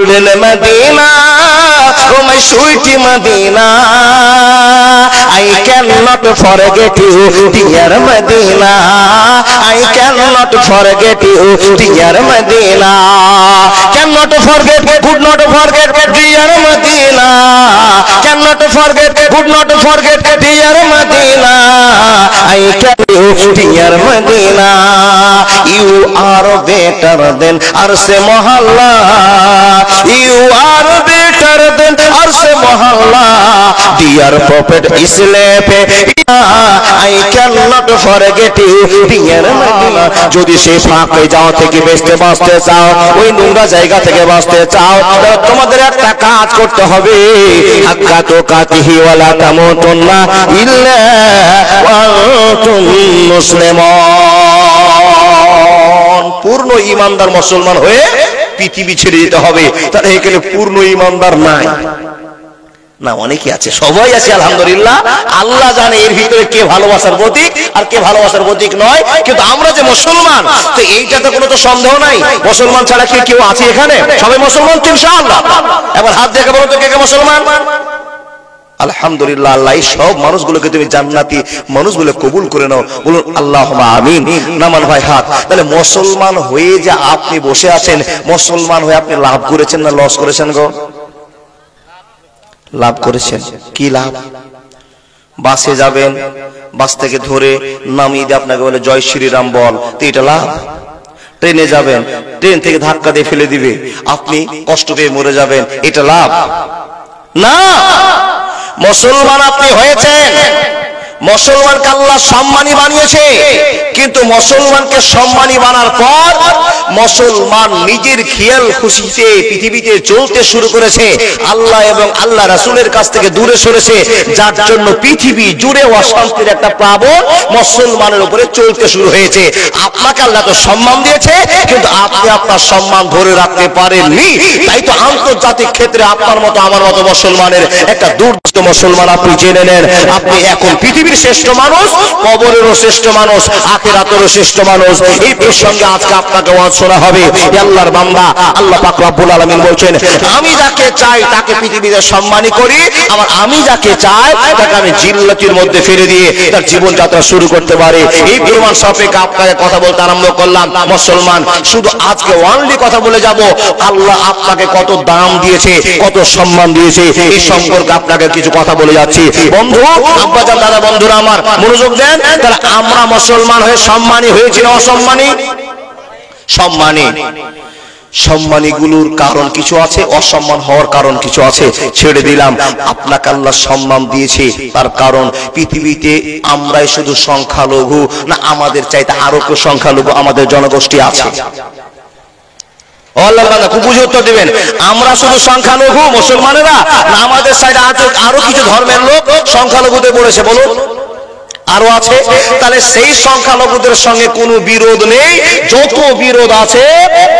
Little Medina, oh my sweet Medina, I cannot forget you, dear Medina. I cannot forget you, dear Medina. Cannot forget, could not forget, dear Medina. Cannot forget, could not forget, dear Medina. I can you, dear Medina. You are better than Arse Mohalla. You are better than Arse Mohalla. Dear Prophet Islam, I cannot forget you, dear Medina. যদি সেই ফাঁকে যাও থেকে বাঁচতে চাও, ওই নোংরা জায়গা থেকে বাঁচতে চাও, তোমাদের একটা কাজ করতে হবে। হাক্কা তুকাতিহি ওয়ালা তামুতুন্না ইল্লা ওয়া আনতুম মুসলিমুন। পূর্ণ ঈমানদার মুসলমান হয়ে পৃথিবী ছেড়ে যেতে হবে। তাহলে এখানে পূর্ণ ঈমানদার নাই না, অনেকে আছে, সবাই আছে আলহামদুলিল্লাহ। আল্লাহ জানে এর ভিতরে কে ভালোবাসার প্রতীক আর কে ভালোবাসার প্রতীক নয়। কিন্তু আমরা যে মুসলমান, তো এইটাতে কোনো তো সন্দেহ নাই। মুসলমান ছাড়া কি কেউ আছে এখানে? সবাই মুসলমান ইনশাআল্লাহ। এবার হাত দেখে বলো তো কে কে মুসলমান? আলহামদুলিল্লাহ। আল্লাহ এই সব মানুষগুলোকে তুমি জান্নাতি মানুষগুলো কবুল করে নাও, বলুন আল্লাহুম্মা আমিন। নামান ভাই হাত। তাহলে মুসলমান হয়ে যে আপনি বসে আছেন, মুসলমান হয়ে আপনি লাভ করেছেন না লস করেছেন গো? লাভ করেছেন। কি লাভ? বাসে যাবেন, বাস থেকে ধরে নামিয়ে দিয়ে আপনাকে বলে জয় শ্রীরাম বল, তো এটা লাভ। ট্রেনে যাবেন, ট্রেন থেকে ধাক্কা দিয়ে ফেলে দিবে, আপনি কষ্ট পেয়ে মরে যাবেন, এটা লাভ না। মুসলমান আপনি হয়েছেন, মুসলমানকে আল্লাহ সম্মানী বানিয়েছে, কিন্তু মুসলমানকে সম্মানী বানার পর মুসলমান নিজের খেয়াল খুশিতে পৃথিবীতে চলতে শুরু করেছে, আল্লাহ এবং আল্লাহ রাসূলের কাছ থেকে দূরে সরেছে, যার জন্য পৃথিবী জুড়ে অশান্তির একটা প্লাবন মুসলমানের উপরে চলতে শুরু হয়েছে। আপনাকে আল্লাহ তো সম্মান দিয়েছে, কিন্তু আপনি আপনার সম্মান ধরে রাখতে পারেননি। তাই তো আন্তর্জাতিক ক্ষেত্রে আপনার মতো আমার মতো মুসলমানের একটা দুর্নীতি মুসলমান আপনি জেনে নেন, আপনি এখন পৃথিবীর শ্রেষ্ঠ মানুষ, কবরেরও শ্রেষ্ঠ মানুষ, আখিরাতেরও শ্রেষ্ঠ মানুষ। এই প্রসঙ্গে আজকে আপনাকে ওয়াজ শোনা হবে। আল্লাহর বান্দা আল্লাহ পাক রব্বুল আলামিন বলছেন, আমি যাকে চাই তাকে পৃথিবীতে সম্মানী করি, আবার আমি যাকে চাই তাকে আমি জিল্লাতির মধ্যে ফেলে দিয়ে তার জীবনযাত্রা শুরু করতে পারে। এই প্রমাণ সাপেক্ষে আপনাকে কথা বলতে আরম্ভ করলাম। মুসলমান শুধু আজকে ওয়ানলি কথা বলে যাব, আল্লাহ আপনাকে কত দাম দিয়েছে, কত সম্মান দিয়েছে, এই সম্পর্কে আপনাকে কিছু কথা বলে যাচ্ছি। বন্ধু, আব্বাজান, দাদা, বন্ধুরা আমার মনোযোগ দেন। তাহলে আমরা মুসলমান হয়ে সম্মানী হয়েছি না অসম্মানী? সম্মানী। সম্মানীগুলোর কারণ কিছু আছে, অসম্মান হওয়ার কারণ কিছু আছে। ছেড়ে দিলাম, আপনাকে আল্লাহ সম্মান দিয়েছে, তার কারণ পৃথিবীতে আমরাই শুধু সংখ্যালঘু না আমাদের চাইতে আরো কেউ সংখ্যালঘু আমাদের জনগোষ্ঠী আছে? দিবেন, আমরা শুধু সংখ্যালঘু মুসলমানেরা না আমাদের সাইডে আরো কিছু ধর্মের লোক সংখ্যালঘুতে পড়েছে? বলুন, আরো আছে। তাহলে সেই সংখ্যালঘুদের সঙ্গে কোনো বিরোধ নেই। যত বিরোধ আছে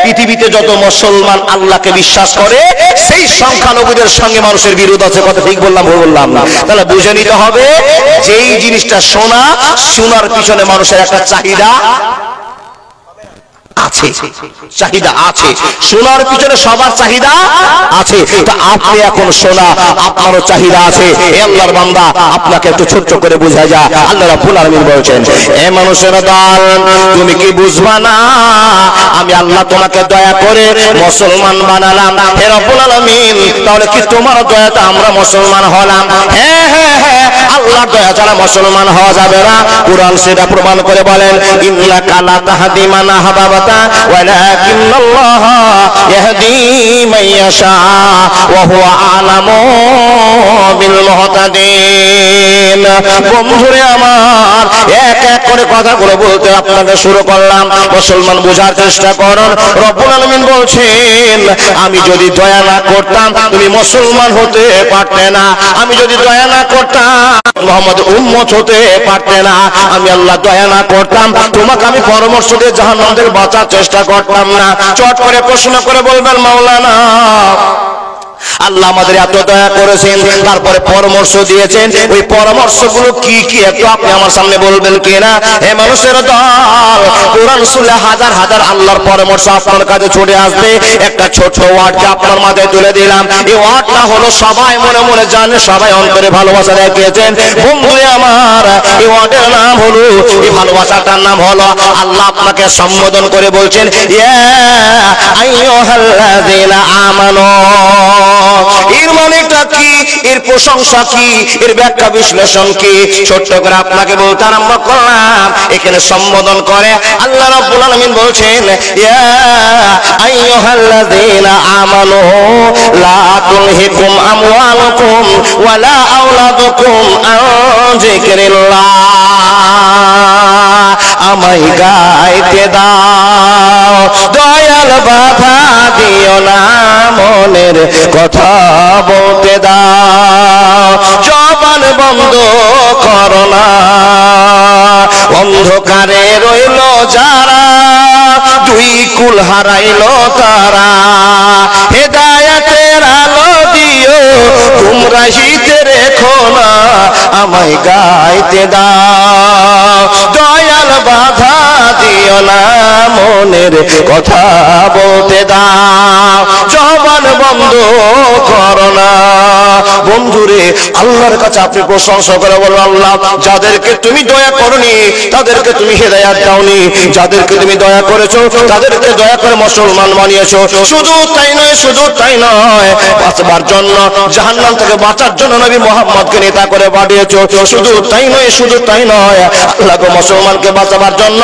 পৃথিবীতে, যত মুসলমান আল্লাহকে বিশ্বাস করে সেই সংখ্যালঘুদের সঙ্গে মানুষের বিরোধ আছে। কথা ঠিক বললাম, ভুল বললাম না? তাহলে বুঝে নিতে হবে, যেই জিনিসটা শোনার পিছনে মানুষের একটা চাহিদা আছে, চাহিদা আছে। শোনার পিছনে সবার চাহিদা আছে। তা আপনি এখন শোনা, আপনারও চাহিদা আছে। আল্লাহর বান্দা, আপনাকে একটু ছোট্ট করে বোঝা যায়। আল্লাহ রাব্বুল আলামিন বলেছেন, এ মানুষের দল, তুমি কি বুঝবা না আমি আল্লাহ তোমাকে দয়া করে মুসলমান বানালাম? হে রাব্বুল আলামিন, তাহলে কি তোমার দয়াতে আমরা মুসলমান হলাম? হ্যাঁ হ্যাঁ হ্যাঁ, আল্লাহর দয়া ছাড়া মুসলমান হওয়া যাবে না। কুরআন সেটা প্রমাণ করে বলেন, ইন্নাকা লা তাহদি মান আহবাবতা ওয়ালাকিন্নাল্লাহ ইয়াহদি মান ইয়াশা ওয়া হুয়া আ'লামু বিল মুহতাদিন। বন্ধুরে আমার, এক এক করে কথাগুলো বলতে আপনাকে শুরু করলাম। মুসলমান বোঝার চেষ্টা করুন। রব্বুল আলামিন বলছেন, আমি যদি দয়া না করতাম তুমি মুসলমান হতে পারতে না। আমি যদি দয়া না করতাম মুহাম্মদ উম্মত হতে পারতে না। আমি আল্লাহ দয়া না করতাম তোমাকে আমি পরামর্শ দিয়ে জাহান্নাম থেকে বাঁচার চেষ্টা করতাম না। চট করে প্রশ্ন করে বলবেন, মাওলানা আল্লাহ আমাদের এত দয়া করেছেন, তারপরে পরামর্শ দিয়েছেন। ওই পরামর্শগুলো কি কি একটু আপনি আমার সামনে বলবেন কিনা? হে মানুষের দল, কোরআন শুনলে হাজার হাজার আল্লাহর পরামর্শ আপনার কাছে ছুটে আসবে। একটা ছোট ওয়ার্ডকে আপনার মাথায় তুলে দিলাম। এই ওয়ার্ডটা হলো সবাই মনে মনে জানে, সবাই অন্তরে ভালোবাসা দেখিয়েছেন। বন্ধু আমার, এই ওয়ার্ডের নাম হলো, এই ভালোবাসাটার নাম হলো, আল্লাহ আপনাকে সম্বোধন করে বলছেন, ইয়া আইয়ুহাল্লাযীনা আমানু। এর মানেটা কি? এর প্রশংসা কি? এর ব্যাখ্যা বিশ্লেষণ কি? ছোট্ট করে আপনাকে বলতে আরম্ভ করলাম। এখানে সম্বোধন করে আল্লাহ রাব্বুল আলামিন বলছেন, ইয়া আইয়ুহাল্লাযীনা আমানু লা তুলহিকুম আমওয়ালুকুম ওয়ালা আওলাদুকুম আন যিকরিল্লাহ। আমায় গাইতে দাও, দয়াল বাধা দিও না, মনের কথা বলতে দাও, জবান বন্ধ করো না। অন্ধকারে রইল যারা, দুই কুল হারাইল তারা, হেদায়েতের আলো দিও, গুমরাহিতে রেখো না, আমায় গাইতে দাও, দয়াল বাধা দিও না, মনের কথা বলতে দাও, জবান বন্ধ করো না। বন্ধুরে, আল্লাহর কাছে আপনি প্রশংসা করে বলুন, আল্লাহ যাদেরকে তুমি দয়া করনি তাদেরকে তুমি হেদায়েত দাওনি, যাদেরকে তুমি দয়া করেছো তাদেরকে দয়া করে মুসলমান বানিয়েছো। শুধু তাই নয়, শুধু তাই নয়, বাঁচবার জন্য, জাহান্নাম থেকে বাঁচার জন্য নবী মুহাম্মদকে নেতা করে পাঠিয়েছো। শুধু তাই নয়, শুধু তাই নয়, আল্লাহ মুসলমানকে বাঁচাবার জন্য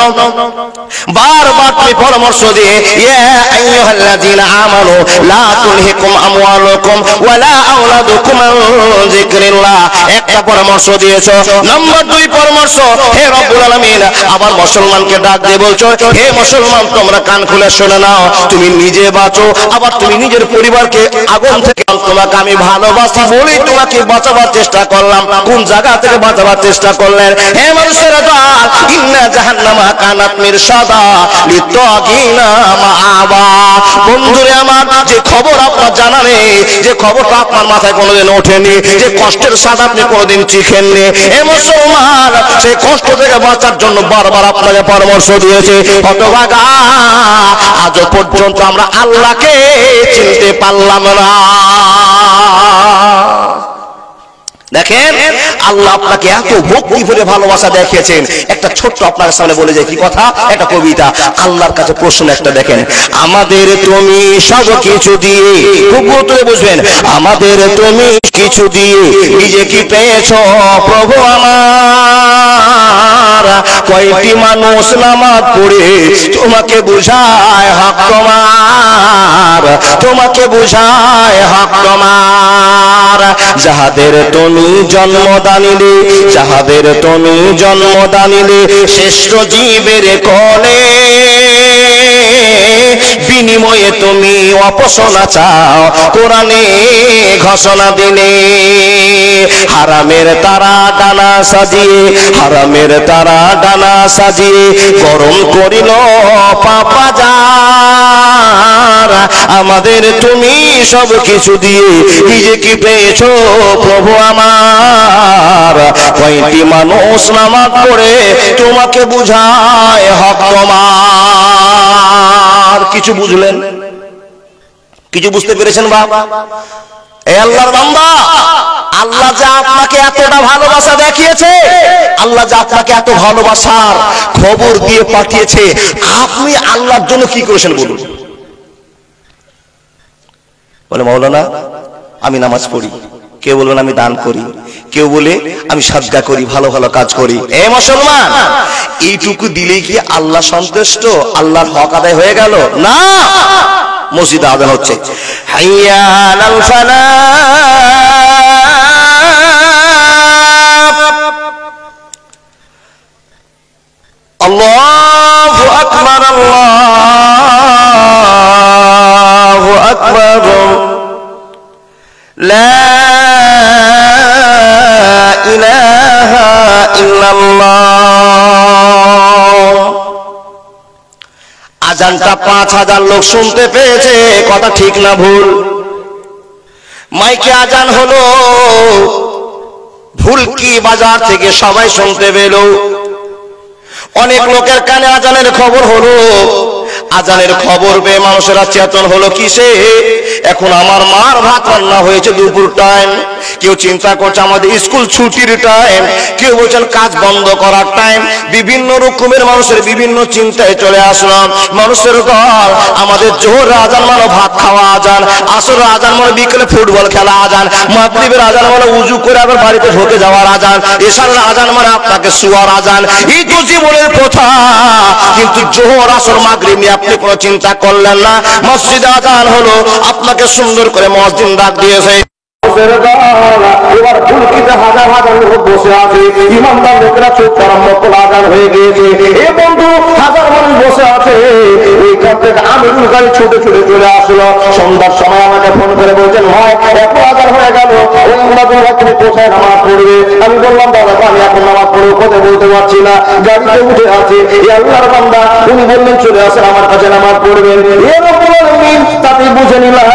বারবার তুমি পরামর্শ দিয়ে, ইয়া আইয়ুহাল্লাযীনা আমানু লা তুলহিকুম আমওয়ালুকুম ওয়ালা আওলাদুকুম আন যিকরিল্লাহ। একটা পরামর্শ দিয়েছো। নম্বর 2 পরামর্শ, হে রব্বুল আলামিন আবার মুসলমানকে ডাক দিয়ে বলছো, হে মুসলমান তোমরা কান খুলে শুনে নাও, তুমি নিজে বাঁচো, আবার তুমি নিজের পরিবারকে আগুন থেকে, তোমাকে আমি ভালোবাসি বলেই তোমাকে বাঁচাবার চেষ্টা করলাম। কোন জায়গা থেকে বাঁচাবার চেষ্টা করলেন? হে মানুষের দল, ইন্না জাহান্নামা কানাত মিরসাদা লিত্তাগিনা মাআবা। বন্ধুরে আমার, যে খবর আপনার জানা নেই, যে খবরটা আপনার মাথায় কোনোদিন ওঠেনি, যে কষ্টের স্বাদ আপনি কোনোদিন চিখেননি, হে মুসলমান সেই কষ্ট থেকে বাঁচার জন্য বারবার আপনাকে পরামর্শ দিয়েছে। হতভাগা, আজও পর্যন্ত আমরা আল্লাহকে চিনতে পারলাম না। দেখেন, আল্লাহ আপনাকে এত ভক্তি ভরে ভালোবাসা দেখিয়েছেন। একটা ছোট্ট আপনার সামনে বলে যায়, কি কথা, একটা কবিতা। আল্লাহর কাছে প্রশ্ন একটা, দেখেন, আমাদের তুমি সব কিছু দিয়ে, খুব গুরুত্ব দিয়ে বুঝবেন, আমাদের তুমি কিছু দিয়ে নিজে কি পেয়েছ প্রভু আমার? কয়টি মানুষ নামাজ পড়ে তোমাকে বুঝায় হক তোমার, তোমাকে বুঝায় হক তোমার। যাহাদের তুমি জন্ম দানিলে, যাহাদের তুমি জন্ম দানিলে, শ্রেষ্ঠ জীবের কোলে, বিনিময়ে তুমি অপসনা চাও, কোরআনে ঘোষণা দিলে। হারামের তারা ডানা সাজিয়ে, হারামের তারা ডানা সাজিয়ে, গরম করিল পাপাজার। আমাদের তুমি সব কিছু দিয়ে নিজে কি পেয়েছ প্রভু আমার? কয়টি মানুষ নামাজ পড়ে তোমাকে বুঝায় হক তোমার? কিছু বুঝলেন? কিছু বুঝতে পেরেছেন বাবা? এ আল্লাহর বান্দা, আল্লাহ যা আপনাকে এতটা ভালোবাসা দেখিয়েছে, আল্লাহ যা আপনাকে এত ভালোবাসার খবর দিয়ে পাঠিয়েছে, আপনি আল্লাহর জন্য কি করেছেন বলুন? বলে মাওলানা আমি নামাজ পড়ি, কেউ বলবেন আমি দান করি, কেউ বলে আমি সাদকা করি, ভালো ভালো কাজ করি। এ মুসলমান, এইটুকু দিলেই কি আল্লাহ সন্তুষ্ট? আল্লাহর হক আদায় হয়ে গেল? না। মসজিদে আযান হচ্ছে, হাইয়া আলাল ফালাহ, আল্লাহু আকবার, আল্লাহু আকবার, লা ইলাহা ইল্লাল্লাহ। আজানটা 5000 লোক শুনতে পেয়েছে, কথা ঠিক না ভুল? মাইকে আজান হলো, ভুলকি বাজার থেকে সবাই শুনতে পেল। অনেক লোকের কানে আজানের খবর হলো। আজানের খবর পেয়ে মানুষেরা চেতন হলো কিসে? এখন আমার মার ভাত রান্না হয়েছে দুপুর টাইম। কেউ চিন্তা করছে আমাদের স্কুল ছুটির টাইম, কেউ বলছেন কাজ বন্ধ করার টাইম। বিভিন্ন রকমের মানুষের বিভিন্ন চিন্তায় চলে আসলাম। মানুষের ঘর আমাদের জোহর আজান মানে ভাত খাওয়া আজান, আসর আজান মানে বিকেলে ফুটবল খেলা আজান, মাগরিবের আজান মানে উজু করে আবার বাড়িতে ঢুকে যাওয়ার আজান, এশার আজান মানে আপনাকে শুয়ার আজান। এই তো জীবনের প্রথা। কিন্তু জোহর আসর মাগরিব নিয়ে আপনি কোনো চিন্তা করলেন না। মসজিদে আজান হলো, আপনাকে সুন্দর করে মসজিদ ডাক দিয়েছে। এবার ফুলকিতে হাজার হাজার লোক বসে আছে, ইমানদার লোকেরা চোখ আরম্ভ করে আজান হয়ে গিয়েছে। এ বন্ধু হাজার মানুষ বসে আছে। এইখান থেকে আমিরুল গাড়ি ছুটে ছুটে চলে আসলো। সন্ধ্যার সময় আমাকে ফোন করে বলছেন, ভাই এত আজান হয়ে গেল, তুমি কোথায় নামাজ পড়বে? আমি বললাম, দাদা আমি এখন নামাজ পড়বো, কোথায় বলতে পারছি না, গাড়িতে উঠে আছে। আল্লাহর বান্দা উনি বললেন চলে আসেন আমার কাছে নামাজ পড়বেন। এরকম তাতে বুঝে নিলাম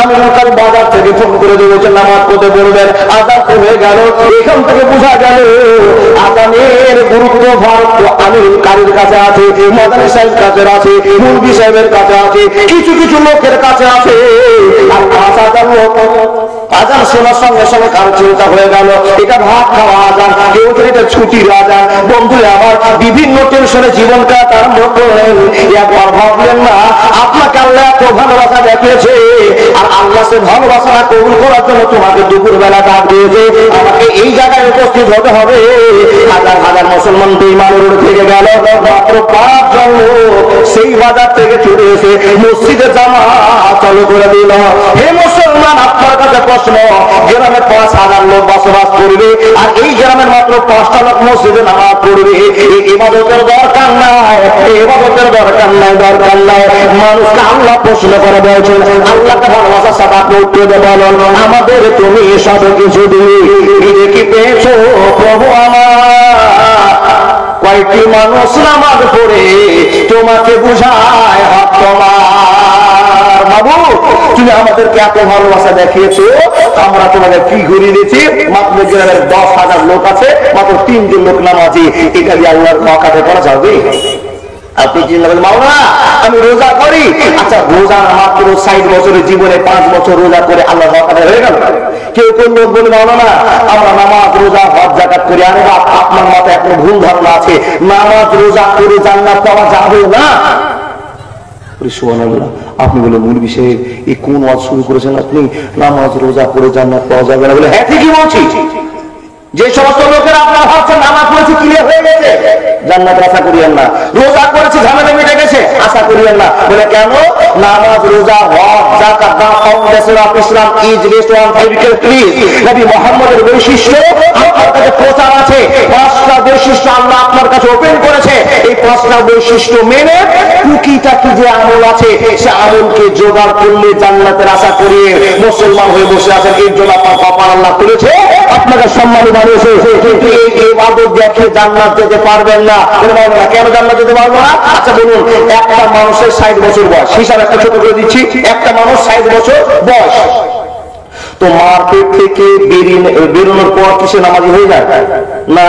আমিরুল গাড়ি বাজার থেকে ফোন করে দিয়েছেন নামাজ পড়তে বলবেন। আজান হয়ে গেল। এখান থেকে বোঝা গেল আজানের গুরুত্ব ভারত আমিরুল কারীর কাছে আছে, মাদানী সাহেব কাছে আছে, মুরগি সাহেবের কাছে আছে, কিছু কিছু লোকের কাছে আছে। আর ৫,০০০ লোক আজান শোনার সঙ্গে সঙ্গে কারো চিন্তা হয়ে গেল এটা ভাত খাওয়া আজান, কেউ এটা ছুটির আজান। বন্ধু আমার বিভিন্ন টেনশনে জীবন কাটাতে আরম্ভ করলেন। একবার ভাবলেন না আপনাকে আল্লাহ এত ভালোবাসা দেখিয়েছে, আর আল্লাহ সে ভালোবাসা কবুল করার জন্য তোমাকে দুপুর বেলা ডাক দিয়েছে, আমাকে এই জায়গায় উপস্থিত হতে হবে। হাজার হাজার মুসলমান বেঈমানের উপর থেকে গেল, মাত্র ৫ জন লোক সেই বাজার থেকে চলে এসে মসজিদে জামাত চালু করে দিল। হে মুসলমান, আপনার কাছে প্রশ্ন, গ্রামে ৫,০০০ লোক বসবাস করবে, আর এই গ্রামের মাত্র ৫টা লোক মসজিদে নামাজ পড়বে। এই ইবাদতের দরকার নাই, ইবাদতের দরকার নাই, দরকার নাই। মানুষকে আল্লাহ প্রশ্ন করে বলছেন, আল্লাহকে ভালোবাসার সাথে আপনি উত্তর দিয়ে বলেন, আমাদের তুমি সব কিছু দিয়ে কি পেয়েছো প্রভু আমার? কয়েকটি মানুষ নামাজ পড়ে তোমাকে বুঝায় হক তোমার। বাবু তুমি আমাদেরকে এত ভালোবাসা দেখিয়েছো, আমরা তোমাদের কি ঘুরিয়ে দিয়েছি? মাত্র গ্রামের ১০,০০০ লোক আছে, মাত্র ৩ জন লোক নামাজি। এটা দিয়ে আল্লাহর ওয়াকাতে করা যাবে? আপনি চিন্তা করেন মাওলানা আমি রোজা করি, আচ্ছা রোজা মাত্র ৬০ বছরের জীবনে ৫ বছর রোজা করে আল্লাহর ওয়াকাতে হয়ে গেল। কেউ কোন লোক বলে মাওলানা আমরা নামাজ রোজা হজ যাকাত করি। আরে বাপ, আপনার মাথায় এখনো ভুল ধারণা আছে, নামাজ রোজা করে জান্নাত পাওয়া যাবে না। সুবহানাল্লাহ, আপনি বলে মুরগি সাহেব এই কোন ওয়াজ শুরু করেছেন আপনি? নামাজ রোজা করে জান্নাত পাওয়া যাবে না বলে? হ্যাঁ ঠিকই বলছি। যে সমস্ত লোকেরা আপনার ভাবছেন নামাজ পড়েছে ক্লিয়ার হয়ে গেছে, জান্নাত আশা করিয়েন না। রোজা করেছে ঝামেলা মিটে গেছে, আশা করিয়েন না। বলে কেন? নামাজ রোজা হজ যাকাত the foundation of Islam is based on biblical trees. নবী মুহাম্মদের বৈশিষ্ট্য আপনার কাছে প্রচার আছে। ৫টা বৈশিষ্ট্য আল্লাহ আপনার কাছে ওপেন করেছে। এই ৫টা বৈশিষ্ট্য মেনে টুকিটাকি যে আমল আছে সে আমলকে জোগাড় করলে জান্নাতের আশা করিয়ে মুসলমান হয়ে বসে আছেন। এর জন্য আপনার কপাল আল্লাহ করেছে, আপনাকে সম্মানী বানিয়েছে। কিন্তু এই ইবাদত দেখে জান্নাত যেতে পারবেন না। কেন জান্নাত যেতে পারবো না? আচ্ছা বলুন, একটা মানুষের ৬০ বছর বয়স, হিসাব একটা ছোট করে দিচ্ছি, একটা মানুষ ৬০ বছর বয়স, তো মার পেট থেকে বেরোনোর পর কি সে নামাজি হয়ে যায় না?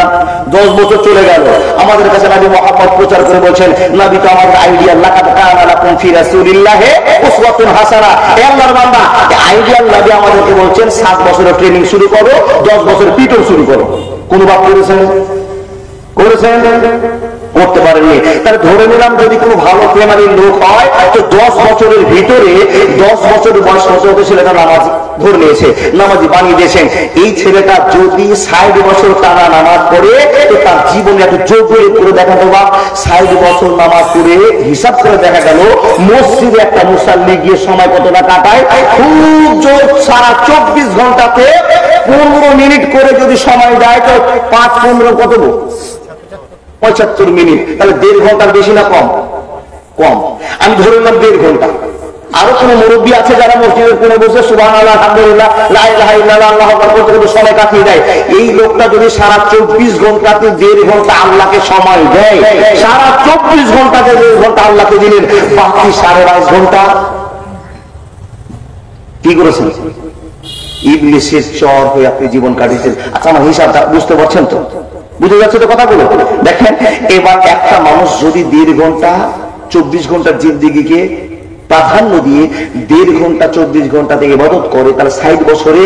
10 বছর চলে গেল, আমাদের কাছে নবী মুহাম্মদ প্রচার করে বলছেন, নবী তো আমাদের আইডিয়া লাকাদ কানা লাকুম ফি রাসূলিল্লাহি উসওয়াতুন হাসানাহ। হে আল্লাহর বান্দা, আইডিয়াল নবী আমাদেরকে বলছেন 7 বছরের ট্রেনিং শুরু করো, 10 বছর পিটন শুরু করো। কোন বাপ করেছেন? করতে পারেননি। তাহলে ধরে নিলাম যদি কোনো ভালো প্রেমারির লোক হয় তো 10 বছরের ভিতরে 10 বছরের বয়স হতে ছেলেটা নামাজ ধরে নিয়েছে, নামাজি বানিয়ে দিয়েছেন। এই ছেলেটা যদি 60 বছর টানা নামাজ পড়ে তো তার জীবনে এত যোগ্য করে দেখা দেবো। 60 বছর নামাজ পড়ে হিসাব করে দেখা গেল মসজিদে একটা মুসাল্লি গিয়ে সময় কতটা কাটায়? খুব জোর সারা 24 ঘন্টাতে 15 মিনিট করে যদি সময় দেয় তো 5-15 কত 75 মিনিট। তাহলে 1.5 ঘন্টার বেশি না কম? কম। আমি ধরে নিলাম 1.5 ঘন্টা। আরো কোন মুরব্বী আছে যারা মসজিদের কোণে বসে সুবহানাল্লাহ আলহামদুলিল্লাহ লা ইলাহা ইল্লাল্লাহ আল্লাহু আকবার করতে করতে সময় কাটিয়ে দেয়। এই লোকটা যদি সারা 24 ঘন্টাতে 1.5 ঘন্টা আল্লাহকে সময় দেয়, সারা 24 ঘন্টাতে 1.5 ঘন্টা আল্লাহকে দিলেন, বাকি 22.5 ঘন্টা কি করেছেন? ইবলিসের চর হয়ে আপনি জীবন কাটিয়েছেন। আচ্ছা, আমার হিসাবটা বুঝতে পারছেন তো? বুঝে যাচ্ছে তো কথাগুলো? দেখেন, এবার একটা মানুষ যদি 1.5 ঘন্টা 24 ঘন্টার জিন্দেগিকে প্রাধান্য দিয়ে 1.5 ঘন্টা 24 ঘন্টাতে ইবাদত করে, তাহলে 60 বছরে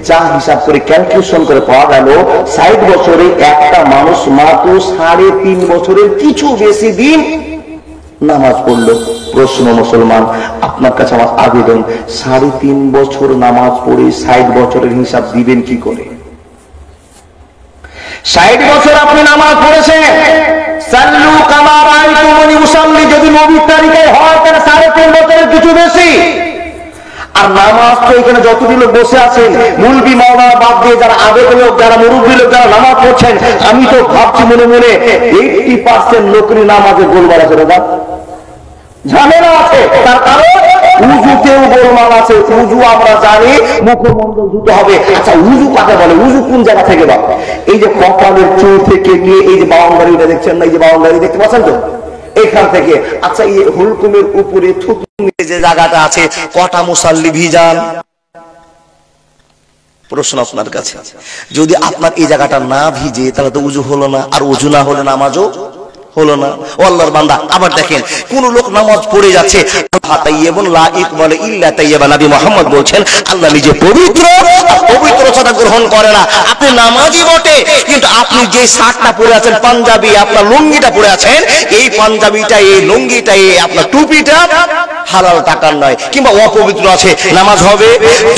যা হিসাব করে ক্যালকুলেশন করে পাওয়া গেল, 60 বছরে একটা মানুষ মাত্র 3.5 বছরের কিছু বেশি দিন নামাজ পড়লো। প্রশ্ন মুসলমান, আপনার কাছে আমার আবেদন, 3.5 বছর নামাজ পড়ে 60 বছরের হিসাব দিবেন কি করে? 60 বছর আপনি নামাজ পড়েছেন, সাল্লু কামা রাআইতুমুনি উসাল্লি, যদি নবীর তারিখে হয় তাহলে 3.5 বছরের কিছু বেশি। আর নামাজ তো এখানে যতগুলো লোক বসে আছেন, মুলবি মাওলানা বাদ দিয়ে যারা আবেগ লোক, যারা মুরব্বী লোক, যারা নামাজ পড়ছেন, আমি তো ভাবছি মনে মনে 80% লোকেরই নামাজে গোলমাল আছে, দাদা ঝামেলা আছে। তার কারণ উজুতেও গোলমাল আছে। উজু আমরা জানি মুখমণ্ডল ধুতে হবে। আচ্ছা, উজু কাকে বলে? উজু কোন জায়গা থেকে বা? এই যে কপালের চুল থেকে নিয়ে এই যে বাউন্ডারিটা দেখছেন না, এই যে বাউন্ডারি দেখতে পাচ্ছেন তো, এখান থেকে। আচ্ছা, এই হুলকুমের উপরে থুতু যে জায়গাটা আছে, কটা মুসাল্লি ভিজান? প্রশ্ন আপনার কাছে। যদি আপনার এই জায়গাটা না ভিজে তাহলে তো উজু হলো না, আর উজু না হলে নামাজও হলো না। ও আল্লাহর বান্দা, আবার দেখেন কোন লোক নামাজ পড়ে যাচ্ছে, নবী মুহাম্মদ বলছেন আল্লাহ নিজে পবিত্র, পবিত্রতা গ্রহণ করে না। আপনি নামাজি বটে, কিন্তু আপনি যে শার্টটা পরে আছেন, পাঞ্জাবি, আপনার লুঙ্গিটা পরে আছেন, এই পাঞ্জাবিটা, এই লুঙ্গিটা, এই আপনার টুপিটা হালাল টাকার নয়, কিংবা অপবিত্র আছে, নামাজ হবে?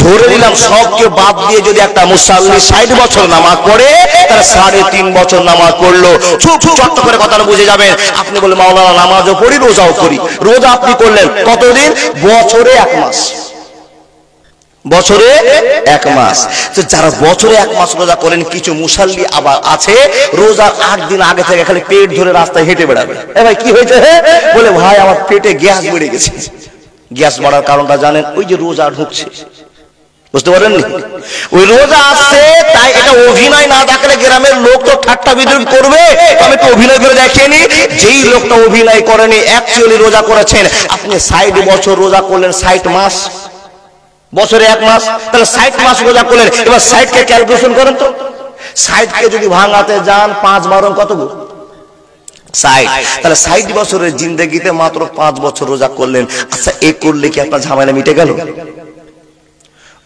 ধরে নিলাম সবকে বাদ দিয়ে যদি একটা মুসাল্লি 60 বছর নামাজ পড়ে, তাহলে 3.5 বছর নামাজ পড়লো। চুপ চট্ট করে কথাটা বুঝে যাবেন। আপনি বলে মাওলানা নামাজও পড়ি, রোজাও করি। রোজা আপনি করলেন কতদিন? বছরে 1 মাস। বছরে 1 মাস। তো যারা বছরে 1 মাস রোজা করেন, কিছু মুসাল্লি আবার আছে রোজার 8 দিন আগে থেকে খালি পেট ধরে রাস্তায় হেঁটে বেড়াবে। এ ভাই কি হয়েছে? বলে ভাই আমার পেটে গ্যাস বেড়ে গেছে। গ্যাস বাড়ার কারণটা জানেন? ওই যে রোজা ঢুকছে, বুঝতে পারেননি? ওই রোজা আসছে, তাই এটা অভিনয় না দেখলে গ্রামের লোক তো ঠাট্টা বিদ্রুপ করবে। আমি তো অভিনয় করে দেখিনি। যেই লোকটা অভিনয় করেনি, অ্যাকচুয়ালি রোজা করেছেন। আপনি 60 বছর রোজা করলেন, 60 মাস, বছরে 1 মাস, তাহলে 60 মাস রোজা করলেন। এবার 60 কে ক্যালকুলেশন করেন তো। 60 কে যদি ভাঙাতে যান, 5 12 কত গো? 60। তাহলে 60 বছরের জিন্দেগিতে মাত্র 5 বছর রোজা করলেন। আচ্ছা, এ করলে কি আপনার ঝামেলা মিটে গেল?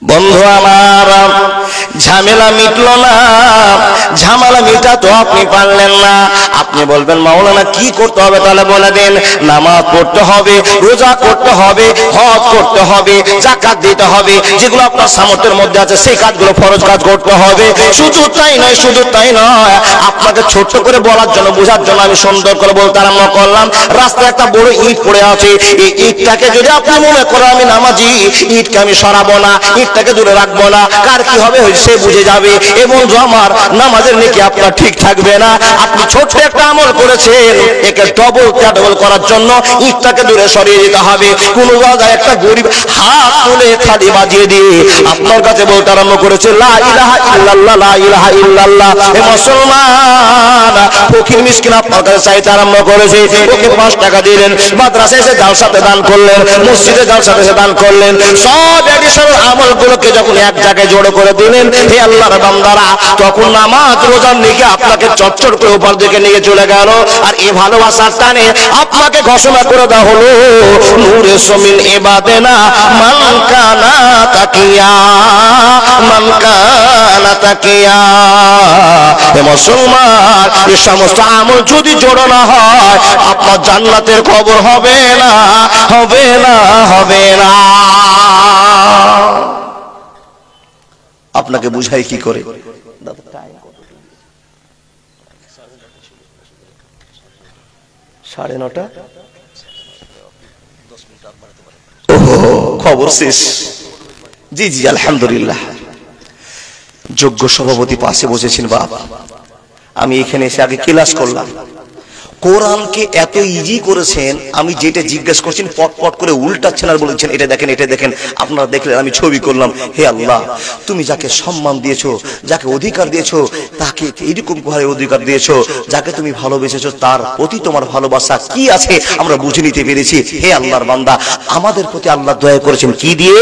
বন্ধু আমার, ঝামেলা মিটলো না। ঝামেলা মিটা তো আপনি পারলেন না। আপনি বলবেন মাওলানা কি করতে হবে? তাহলে বলে দেন। নামাজ পড়তে হবে, রোজা করতে হবে, হজ করতে হবে, যাকাত দিতে হবে, যেগুলো আপনার সামর্থ্যের মধ্যে আছে সেই কাজগুলো, ফরজ কাজ করতে হবে। শুধু তাই নয়, শুধু তাই নয়, আপনাকে ছোট্ট করে বলার জন্য, বোঝার জন্য আমি সুন্দর করে বলতে আরম্ভ করলাম। রাস্তায় একটা বড় ইট পড়ে আছে, এই ইটটাকে যদি আপনি মনে করেন আমি নামাজি, ইটকে আমি সরাবো না, ইটটাকে দূরে রাখবো না, কার কি হবে সে বুঝে যাবে। এবং আমার নামাজের নেকি আপনার ঠিক থাকবে না। আপনি ছোট্ট একটা আমল করেছেন, একে ডবল করার জন্য ইটটাকে দূরে সরিয়ে দিতে হবে। কোন জায়গায় একটা গরিব হাত তুলে থালি বাজিয়ে দিয়ে আপনার কাছে বলতে আরম্ভ করেছে লা ইলাহা ইল্লাল্লাহ, লা ইলাহা ইল্লাল্লাহ। হে মুসলমান, ফকির মিসকিন আপনার কাছে চাইতে আরম্ভ করেছে। ওকে 5 টাকা দিলেন, মাদ্রাসায় এসে জালসাতে দান করলেন, মসজিদে জালসাতে এসে দান করলেন। সব এডিশনাল আমলগুলোকে যখন এক জায়গায় জড়ো করে দিলেন, হে আল্লাহর বান্দারা, তখন নামাজ রোজার নেকি আপনাকে চটচট করে উপর দিকে নিয়ে চলে গেল। আর এই ভালোবাসার টানে আপনাকে ঘোষণা করে দেওয়া হলো নূরে সমিন ইবাদেনা মান কানা তাকিয়া, মান কানা তাকিয়া। হে মুসলমান, এই সমস্ত আমল যদি জোড়ো না হয়, আপনার জান্নাতের খবর হবে না, হবে না, হবে না। আপনাকে বুঝাই কি করে? 9:30। খবর শেষ। জি জি, আলহামদুলিল্লাহ। যোগ্য সভাপতি পাশে বসেছেন। বাবা, আমি এখানে এসে আগে ক্লাস করলাম, কোরআনকে এত ইজি করেছেন, আমি যেটা জিজ্ঞেস করছেন পট পট করে উল্টাচ্ছেন আর বলেছেন এটা দেখেন এটা দেখেন। আপনারা দেখলেন আমি ছবি করলাম। হে আল্লাহ, তুমি যাকে সম্মান দিয়েছো, যাকে অধিকার দিয়েছো, তাকে এইরকম ভাবে অধিকার দিয়েছো, যাকে তুমি ভালোবেসেছো তার প্রতি তোমার ভালোবাসা কি আছে আমরা বুঝে নিতে পেরেছি। হে আল্লাহর বান্দা, আমাদের প্রতি আল্লাহ দয়া করেছেন কি দিয়ে?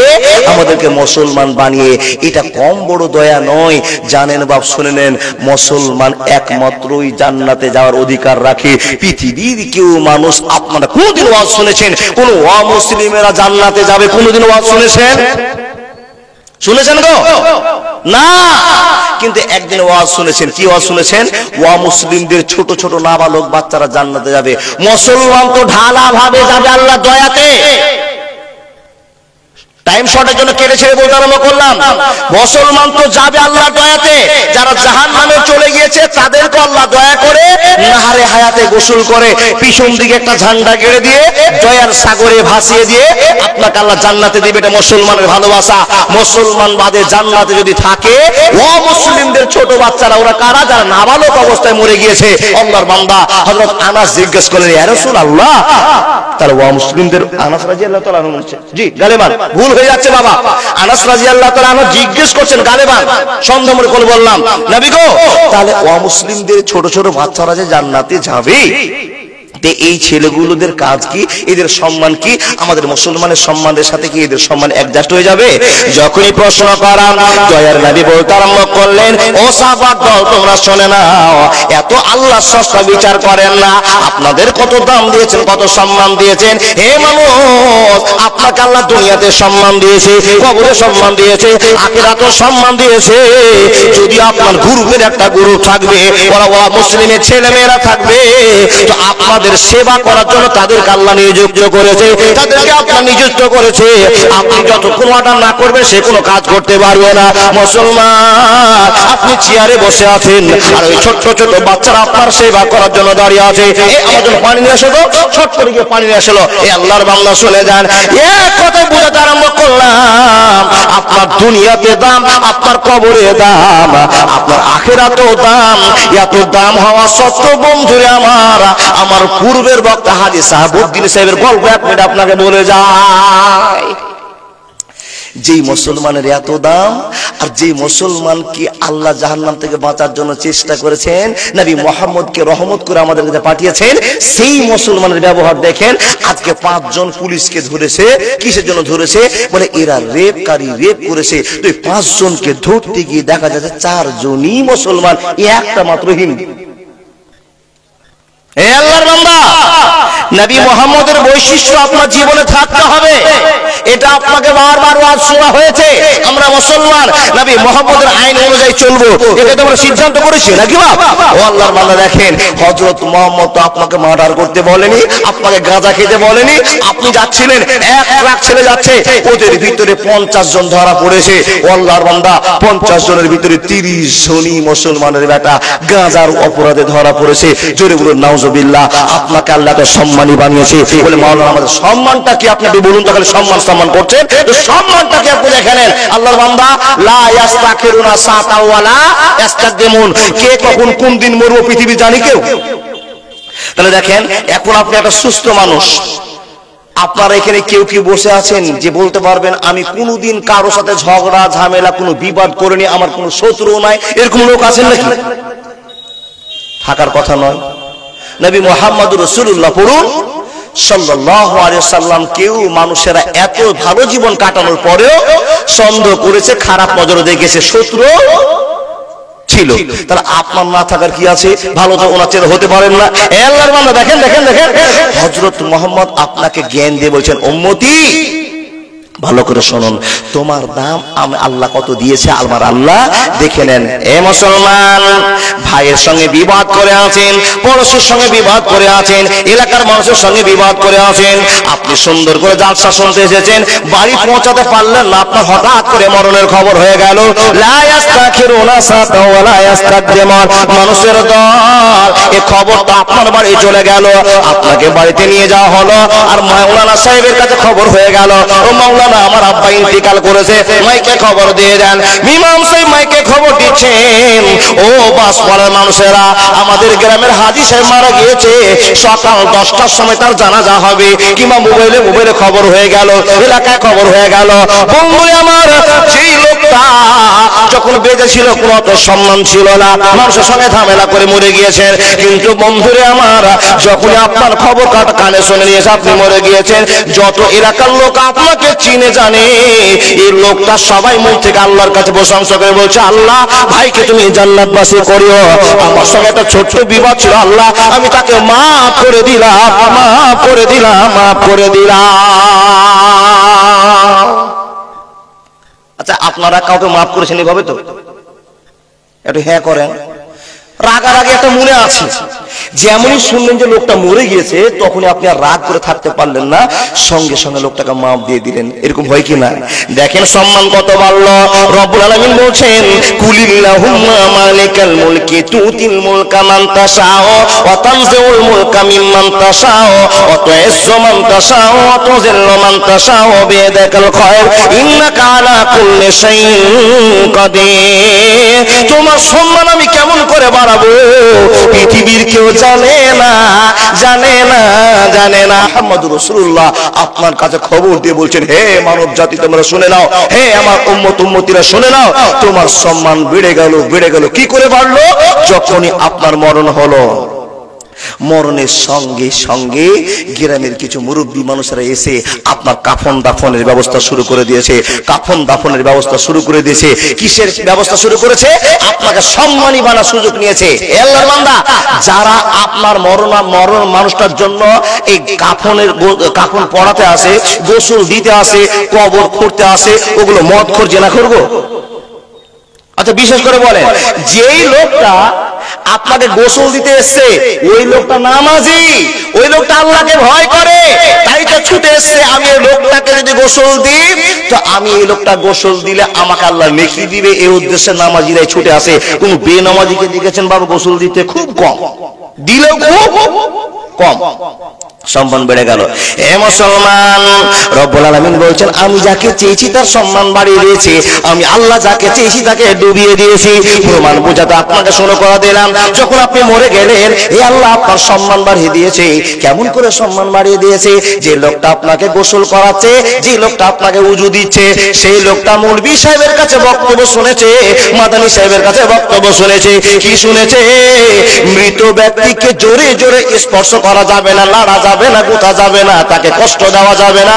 আমাদেরকে মুসলমান বানিয়ে। এটা কম বড় দয়া নয়। জানেন বাপ, শুনে নেন, মুসলমান একমাত্রই জান্নাতে যাওয়ার অধিকার রাখে। পৃথিবীর কেউ মানুষ, আপনারা কোনদিন ওয়াজ শুনেছেন কোন অমুসলিমেরা জান্নাতে যাবে? কোনদিন ওয়াজ শুনেছেন? শুনেছেন গো? না। কিন্তু একদিন ওয়াজ শুনেছেন। কি ওয়াজ শুনেছেন? অমুসলিমদের ছোট ছোট নাবালক বাচ্চারা জান্নাতে যাবে। মুসলমান তো ঢালা ভাবে যাবে আল্লাহ দয়াতে। টাইম শর্টের জন্য কেটে ছেড়ে বলতে আরম্ভ করলাম। মুসলমান তো যাবে আল্লাহ দয়াতে। যারা জাহান্নামে চলে গিয়েছে তাদেরকে আল্লাহ দয়া করে নাহারে হায়াতে গোসল করে পিছন দিকে একটা ঝান্ডা গেড়ে দিয়ে দয়ার সাগরে ভাসিয়ে দিয়ে আপনাকে আল্লাহ জান্নাতে দিবে। এটা মুসলমানের ভালোবাসা। মুসলমান বাদে জান্নাতে যদি থাকে, অমুসলিমদের ছোট বাচ্চারা, ওরা কারা? যারা নাবালক অবস্থায় মরে গিয়েছে। আল্লাহর বান্দা হযরত আনাস জিজ্ঞেস করলেন, ইয়া রাসূলুল্লাহ, তাহলে অমুসলিমদের আনাস রাদিয়াল্লাহু তাআলা আনহু বলছে, জি গালেবান ভুল হয়ে যাচ্ছে বাবা। আনাস রাদিয়াল্লাহু তাআলা আনহু জিজ্ঞেস করছেন গালেবান, সন্দেহ মনে করে বললাম, নবী গো, তাহলে অমুসলিমদের ছোট ছোট বাচ্চারা যে জান্নাতে যাবে, এই ছেলেগুলোদের কাজ কি? এদের সম্মান কি? আমাদের মুসলমানের সম্মানের সাথে কি এদের সম্মান অ্যাডজাস্ট হয়ে যাবে? যখনই প্রশ্ন করা, দয়ার নবী বলতে আরম্ভ করলেন, ও সাহাবাত দল, তোমরা শুনে নাও, এত আল্লাহ সস্তা বিচার করেন না। আপনাদের কত দাম দিয়েছেন, কত সম্মান দিয়েছেন। হে মানুষ, আপনাকে আল্লাহ দুনিয়াতে সম্মান দিয়েছে, কবরে সম্মান দিয়েছে, আখিরাতেও সম্মান দিয়েছে। যদি আপনার গ্রুপের একটা গ্রুপ থাকবে, ওরা মুসলিমের ছেলে মেয়েরা থাকবে, তো আপনাদের সেবা করার জন্য তাদেরকে আল্লাহ নিযুক্ত করেছে, তাদেরকে আপনার নিযুক্ত করেছে। আপনি যতক্ষণ অর্ডার না করবেন সে কোনো কাজ করতে পারবে না। মুসলমান, আপনি চেয়ারে বসে আছেন আর ওই ছোট্ট ছোট বাচ্চারা আপনার সেবা করার জন্য দাঁড়িয়ে আছে। আমার জন্য পানি নিয়ে আসো, ছোট করে গিয়ে পানি নিয়ে আসলো। এই আল্লাহর বান্দা শুনে যান, এক কথা বুঝাতে আরম্ভ করলাম, আপনার দুনিয়াতে দাম, আপনার কবরে দাম, আপনার আখিরাতেও দাম। এত দাম হওয়া সত্ত্বেও বন্ধুরে আমার পূর্বের বক্তা হাজী সাহাবউদ্দিন সাহেবের গল্প এক মিনিট আপনাকে বলে যায়। যেই মুসলমানের এত দাম, আর যেই মুসলমানকে আল্লাহ জাহান্নাম থেকে বাঁচার জন্য চেষ্টা করেছেন, নবী মুহাম্মদকে রহমত করে আমাদের কাছে পাঠিয়েছেন, সেই মুসলমানের ব্যবহার দেখেন। আজকে 5 জন পুলিশকে ধরেছে। কিসের জন্য ধরেছে? বলে এরা রেপকারী, রেপ করেছে। তো এই 5 জনকে ধরতে গিয়ে দেখা যাচ্ছে 4 জনই মুসলমান, একটা মাত্র হিন্দু। হে আল্লাহর বান্দা, নবী মুহাম্মদের বৈশিষ্ট্য আপনার জীবনে থাকতে হবে। এটা আপনাকে বারবার ওয়াজ শোনা হয়েছে। আমরা মুসলমান, নবী মুহাম্মদের আইন অনুযায়ী চলবো, এটা তো আমরা সিদ্ধান্ত করেছি নাকি বাপ? ও আল্লাহর বান্দা, দেখেন, হযরত মুহাম্মদ তো আপনাকে মার্ডার করতে বলেনি, আপনাকে গাঁজা খেতে বলেনি। আপনি যাচ্ছিলেন, এক ট্রাক ছেলে যাচ্ছে, ওদের ভিতরে 50 জন ধরা পড়েছে। ও আল্লাহর বান্দা, 50 জনের ভিতরে 30 জনই মুসলমানের বেটা গাঁজার অপরাধে ধরা পড়েছে। জোরে বলুন নাউজুবিল্লাহ। আপনাকে আল্লাহ তো সম্মানী বানিয়েছে। বলে মাওলানা, আমাদের সম্মানটা কি আপনি বলুন তো? খালি সম্মান সম্মান করছেন, তো সম্মানটা কি আপনি দেখে নেন। আল্লাহর বান্দা, লা ইস্তাখিরুনা সাতা ওয়ালা ইস্তাকদিমুন, কে কখন কোন দিন মরবো পৃথিবী জানি কেউ। তাহলে দেখেন, এখন আপনি একটা সুস্থ মানুষ, আপনারা এখানে কেউ কেউ বসে আছেন যে বলতে পারবেন আমি কোনোদিন কারোর সাথে ঝগড়া ঝামেলা কোনো বিবাদ করিনি, আমার কোনো শত্রু নাই, এরকম লোক আছেন নাকি? থাকার কথা নয়। নবী মুহাম্মদুর রাসূলুল্লাহ পড়ুন সাল্লাল্লাহু আলাইহি ওয়াসাল্লাম, কেউ মানুষেরা এত ভালো জীবন কাটানোর পরেও সন্দেহ করেছে, খারাপ নজরে দেখেছে, শত্রু ছিল। তাহলে আপনার না থাকার কি আছে? ভালো তো ওনার চেয়ে হতে পারেন না। আল্লাহর বান্দা, দেখেন দেখেন দেখেন, হযরত মুহাম্মদ আপনাকে জ্ঞান দিয়ে বলছেন, উম্মতি ভালো করে শুনুন, তোমার দাম আমি আল্লাহ কত দিয়েছে আমার আল্লাহ দেখে নেন। এ মুসলমান, ভাইয়ের সঙ্গে বিবাদ করে আছেন, পড়োশির সঙ্গে বিবাদ করে আছেন, এলাকার মানুষের সঙ্গে বিবাদ করে আছেন, আপনি সুন্দর করে জালসা শুনতে এসেছেন, বাড়ি পৌঁছাতে পারলেন না, আপনার হঠাৎ করে মরণের খবর হয়ে গেল। লা ইস্তাখিরুনা সাতা ওয়া লা ইস্তাকদিমুন, মানুষের দল এই খবরটা আপনার বাড়ি চলে গেল, আপনাকে বাড়িতে নিয়ে যাওয়া হলো, আর মাওলানা সাহেবের কাছে খবর হয়ে গেল, ও মাওলানা মাওলানা আমার আব্বা ইন্তেকাল করেছে, মাইকে খবর দিয়ে দেন। ইমাম সাহেব মাইকে খবর দিচ্ছেন, ও বাসপাড়ার মানুষেরা, আমাদের গ্রামের হাজী সাহেব মারা গিয়েছে, সকাল 10টার সময় তার জানাজা হবে। কিংবা মোবাইলে খবর হয়ে গেল, এলাকায় খবর হয়ে গেল। বন্ধু আমার, সেই লোকটা যখন বেঁচে ছিল কোনো অত সম্মান ছিল না, মানুষের সঙ্গে ঝামেলা করে মরে গিয়েছেন। কিন্তু বন্ধুরে আমার, যখন আপনার খবর কানে শুনে নিয়েছে আপনি মরে গিয়েছেন, যত এলাকার লোক আপনাকে চিনে জানে, এই লোকটা সবাই মুখ থেকে আল্লাহর কাছে প্রশংসা করে বলছে, আল্লাহ ভাইকে তুমি জান্নাতবাসী করিও। আমার সঙ্গে একটা ছোট্ট বিবাদ ছিল, আল্লাহ আমি তাকে মাফ করে দিলাম, মাফ করে দিলাম, মাফ করে দিলাম। আচ্ছা, আপনারা কাউকে মাফ করেছেন এভাবে? তো একটু হ্যাঁ করেন। রাগারাগি একটা মনে আছে, যেমনই শুনলেন যে লোকটা মরে গিয়েছে, তখনই আপনি আর রাগ করে থাকতে পারলেন না, সঙ্গে সঙ্গে লোকটাকে মাফ দিয়ে দিলেন। এরকম হয় কি না? দেখেন সম্মান কত বাড়লো। রব্বুল আলামিন বলছেন, কুলিল্লাহুম্মা মালিকাল মুলকি তুতিল মুলকা মান তাশাউ ওয়া তানজিউল মুলকা মিম্মান তাশাউ ওয়া তুইজ্জু মান তাশাউ ওয়া তুযিল্লু মান তাশাউ বিয়াদিকাল খায়র ইন্নাকা আলা কুল্লি শাইইন কাদির। তোমার সম্মান আমি কেমন করে বাড়াবো, পৃথিবীর কেউ জানে না, জানে না, জানে না। মুহাম্মদুর রাসূলুল্লাহ আপনার কাছে খবর দিয়ে বলছেন, হে মানব জাতি তোমরা শুনে নাও, হে আমার উম্মতিরা শুনে নাও, তোমার সম্মান বেড়ে গেল, বেড়ে গেল। কি করে বাড়লো? যখনই আপনার মরণ হলো, মরণের সঙ্গে সঙ্গে গ্রামের কিছু মুরব্বী মানুষেরা এসে আপনার কাফন দাফনের ব্যবস্থা শুরু করে দিয়েছে। কাফন দাফনের ব্যবস্থা শুরু করে দিয়েছে। কিসের ব্যবস্থা শুরু করেছে? আপনাকে সম্মানী বানার সুযোগ নিয়েছে। আল্লাহর বান্দা, যারা আপনার মরণ মানুষটার জন্য এই কাফন পড়াতে আসে, গোসল দিতে আসে, কবর খুঁড়তে আসে, ওগুলো মদখোর জেনা করবো? আচ্ছা, বিশেষ করে বলেন, যেই লোকটা আপনাকে গোসল দিতে এসছে ওই লোকটা নামাজি, ওই লোকটা আল্লাহকে ভয় করে, তাই তো ছুটে এসছে, আমি এই লোকটাকে যদি গোসল দিই তো আমি এই লোকটা গোসল দিলে আমাকে আল্লাহ নেকি দিবে, এই উদ্দেশ্যে নামাজিরাই ছুটে আসে। কোন বেনামাজিকে দেখেছেন বাবা গোসল দিতে? খুব কম, দিলেও খুব কম। সম্মান বেড়ে গেল। হে মুসলমান, রব্বুল আলামিন বলছেন, আমি যাকে চেয়েছি তার সম্মান বাড়িয়ে দিয়েছি, আমি আল্লাহ যাকে চেয়েছি তাকে ডুবিয়ে দিয়েছি। প্রমাণ বোঝাতে আপনাকে শুরু করে দিলাম, যখন আপনি মরে গেলেন, এই আল্লাহ আপনার সম্মান বাড়িয়ে দিয়েছে। কেমন করে সম্মান বাড়িয়ে দিয়েছে? যে লোকটা আপনাকে গোসল করাচ্ছে, যে লোকটা আপনাকে উজু দিচ্ছে, সেই লোকটা মৌলভী সাহেবের কাছে বক্তব্য শুনেছে, মাদানী সাহেবের কাছে বক্তব্য শুনেছে। কি শুনেছে? মৃত ব্যক্তিকে জোরে জোরে স্পর্শ করা যাবে না, লাড়া যাবে না, গোতা যাবে না, তাকে কষ্ট দেওয়া যাবে না।